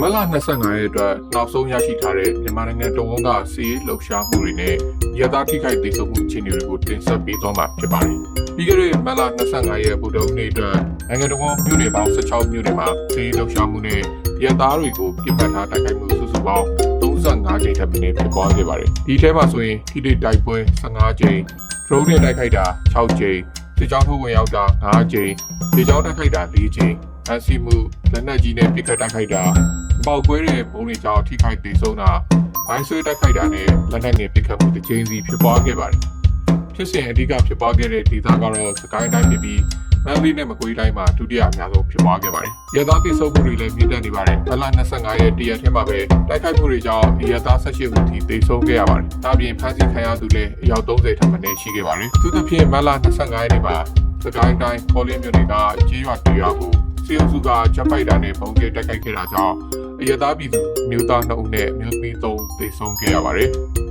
မလ25ရက်အတွက်နောက်ဆုံးရရှိထားတဲ့မြန်မာနိုင်ငံတော်ဝန်ကစီးလှုပ်ရှားမှုတွေနဲ့ရသထိခိုက်ဒေဆုံးမှုအခြေအနေတွေကိုတင်ဆက်ပေးသွားမှာဖြစ်ပါတယ်။ပြီးခဲ့တဲ့မလ25ရက်ဗုဒ္ဓဟူးနေ့အတွက်နိုင်ငံတော်ဝန်မြို့နယ်ပေါင်း16မြို့နယ်မှာစီးလှုပ်ရှားမှုနဲ့ရသားတွေကိုပြစ်မှတ်ထားတိုက်ခိုက်မှုစုစုပေါင်း35ကြိမ်ထပ်မင်းဖြစ်ပွားခဲ့ပါတယ်။ဒီထဲမှာဆိုရင်ခိတိတိုက်ပွဲ15ကြိမ် drone နဲ့တိုက်ခိုက်တာ6ကြိမ်စစ်ကြောင်းထိုးဝင်ရောက်တာ9ကြိမ်စစ်ကြောင်းတိုက်ခိုက်တာ4ကြိမ်အစီမှုလက်နက်ကြီးနဲ့ပစ်ခတ်တိုက်ခိုက်တာပေါက်ကွဲတဲ့ပုံတွေကြောင့်ထိခိုက်ဒေဆုံးတာဘိုင်းဆွဲတိုက်ခိုက်တာနဲ့လက်နက်ငယ်ပစ်ခတ်မှုတစ်ကြိမ်စီဖြစ်ပွားခဲ့ပါတယ်။ဖြစ်စဉ်အဓိကဖြစ်ပွားခဲ့တဲ့ဒေသကတော့စကိုင်းတိုင်းဖြစ်ပြီးမန္တလေးနဲ့မကွေးတိုင်းမှာဒုတိယအများဆုံးဖြစ်ပွားခဲ့ပါတယ်။ရသားဒေဆုံးမှုတွေလည်းမြင့်တက်နေပါတယ်။မလ25ရက်တရက်ထဲမှာပဲတိုက်ခိုက်မှုတွေကြောင့်ရသား18ဦးထိဒေဆုံးခဲ့ရပါတယ်။ဒါပြင်ဖမ်းဆီးခံရသူလည်းအယောက်30ထက်မနည်းရှိခဲ့ပါတယ်။သူတစ်ဖြစ်မလ25ရက်နေ့မှာစကိုင်းတိုင်းခေါ်လင်းမြို့နယ်ကကြေးရွာတူရွာကိုစီအုပ်စုကချက်ပိုက်တာနဲ့ပုံကျတိုက်ခိုက်ခဲ့တာကြောင့်အရသားပြည်သူမျိုးသား2ဦးနဲ့မျိုးသမီး3ဦးသေဆုံးခဲ့ရပါတယ်။